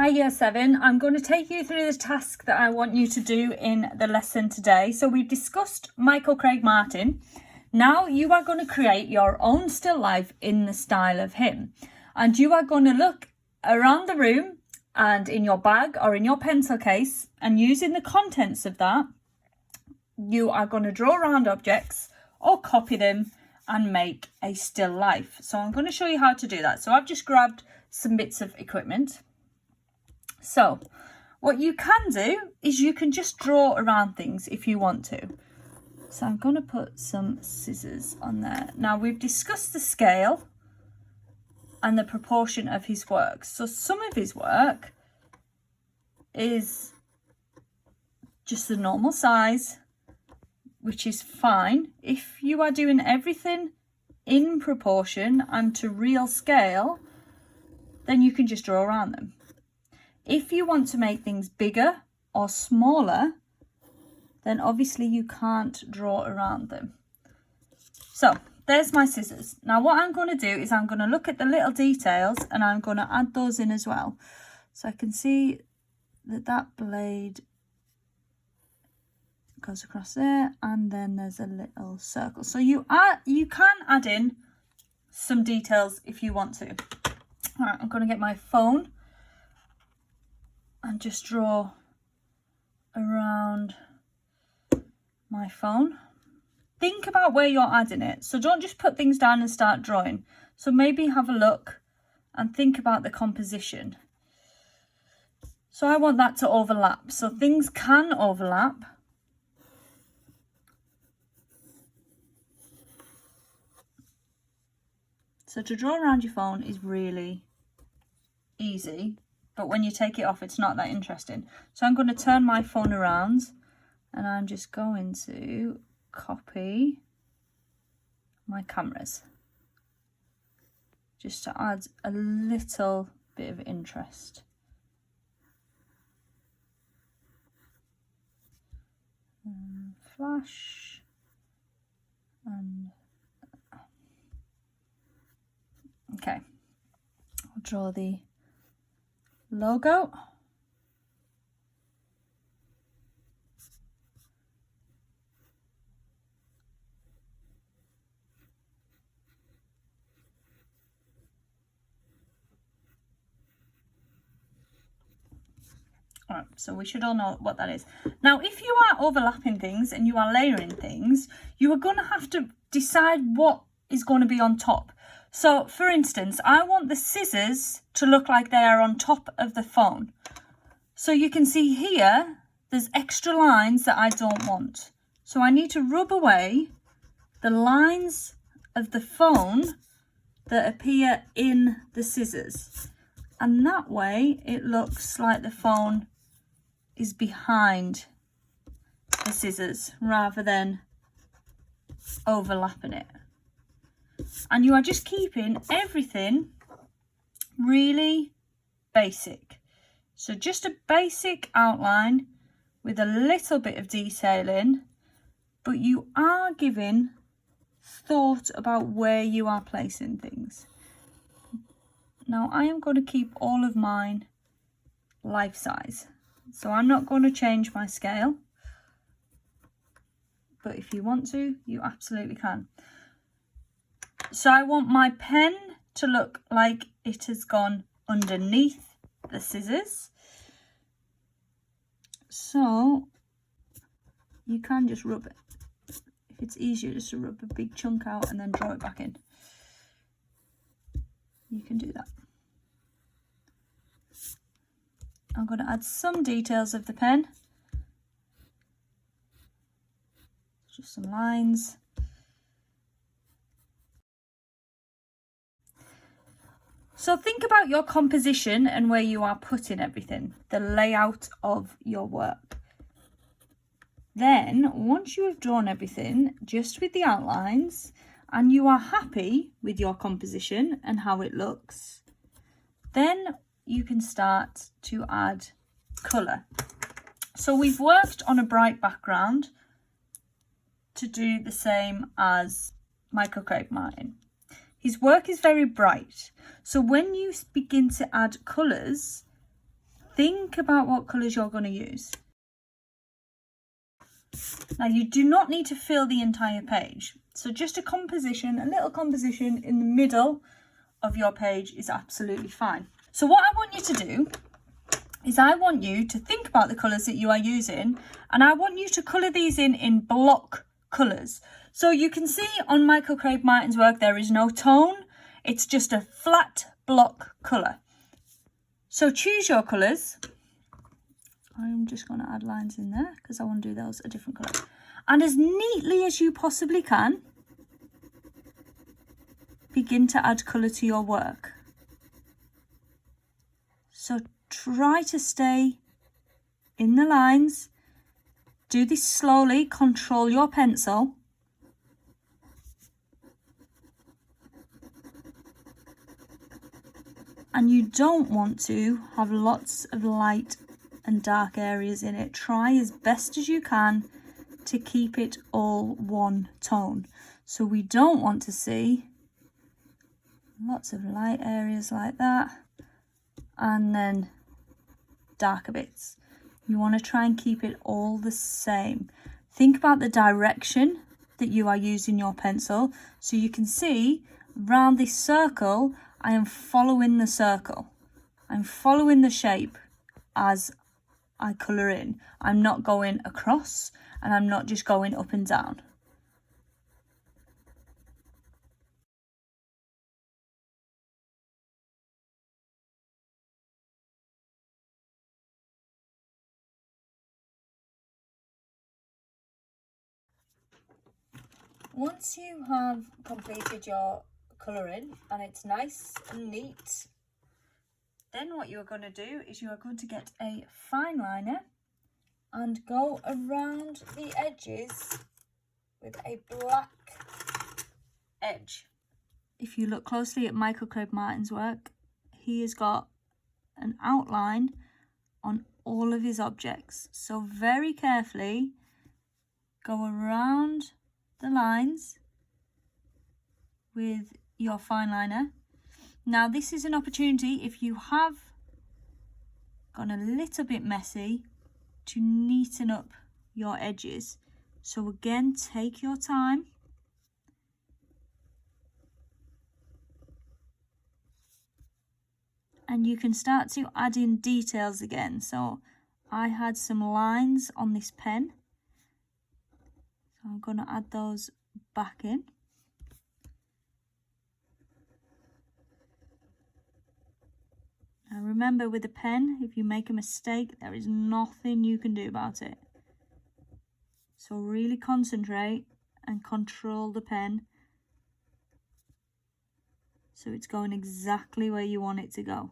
Hi Year 7, I'm going to take you through the task that I want you to do in the lesson today. So we've discussed Michael Craig Martin. Now you are going to create your own still life in the style of him. And you are going to look around the room and in your bag or in your pencil case, and using the contents of that, you are going to draw around objects or copy them and make a still life. So I'm going to show you how to do that. So I've just grabbed some bits of equipment. So what you can do is you can just draw around things if you want to. So I'm going to put some scissors on there. Now we've discussed the scale and the proportion of his work. So some of his work is just the normal size, which is fine. If you are doing everything in proportion and to real scale, then you can just draw around them. If you want to make things bigger or smaller, then obviously you can't draw around them. So there's my scissors. Now what I'm going to do is I'm going to look at the little details and I'm going to add those in as well. So I can see that that blade goes across there, and then there's a little circle. So you can add in some details if you want to. All right, I'm going to get my phone and just draw around my phone. Think about where you're adding it. So don't just put things down and start drawing. So maybe have a look and think about the composition. So I want that to overlap. So things can overlap. So to draw around your phone is really easy, but when you take it off, it's not that interesting. So I'm going to turn my phone around and I'm just going to copy my cameras just to add a little bit of interest. Flash and okay, I'll draw the logo. All right, so we should all know what that is. Now, if you are overlapping things and you are layering things, you are going to have to decide what is going to be on top. So, for instance, I want the scissors to look like they are on top of the phone. So you can see here, there's extra lines that I don't want. So I need to rub away the lines of the phone that appear in the scissors. And that way it looks like the phone is behind the scissors rather than overlapping it. And you are just keeping everything really basic. So just a basic outline with a little bit of detailing, but you are giving thought about where you are placing things. Now I am going to keep all of mine life size. So I'm not going to change my scale. But if you want to, you absolutely can. So I want my pen to look like it has gone underneath the scissors. So you can just rub it. If it's easier just to rub a big chunk out and then draw it back in, you can do that. I'm going to add some details of the pen. Just some lines. So think about your composition and where you are putting everything, the layout of your work. Then, once you have drawn everything, just with the outlines, and you are happy with your composition and how it looks, then you can start to add colour. So we've worked on a bright background to do the same as Michael Craig Martin. His work is very bright. So when you begin to add colours, think about what colours you're going to use. Now you do not need to fill the entire page. So just a little composition in the middle of your page is absolutely fine. So what I want you to do is I want you to think about the colours that you are using, and I want you to colour these in block colours. So you can see on Michael Craig Martin's work there is no tone, it's just a flat block colour. So choose your colours. I'm just going to add lines in there because I want to do those a different colour. And as neatly as you possibly can, begin to add colour to your work. So try to stay in the lines. Do this slowly, control your pencil. And you don't want to have lots of light and dark areas in it. Try as best as you can to keep it all one tone. So we don't want to see lots of light areas like that and then darker bits. You want to try and keep it all the same. Think about the direction that you are using your pencil. So you can see around this circle, I am following the circle. I'm following the shape as I colour in. I'm not going across and I'm not just going up and down. Once you have completed your colouring and it's nice and neat, then what you're going to do is you are going to get a fine liner and go around the edges with a black edge. If you look closely at Michael Craig Martin's work, he has got an outline on all of his objects. So very carefully go around the lines with your fine liner. Now this is an opportunity, if you have gone a little bit messy, to neaten up your edges. So again, take your time. And you can start to add in details again. So I had some lines on this pen. So I'm going to add those back in. Now remember, with a pen, if you make a mistake, there is nothing you can do about it. So really concentrate and control the pen so it's going exactly where you want it to go.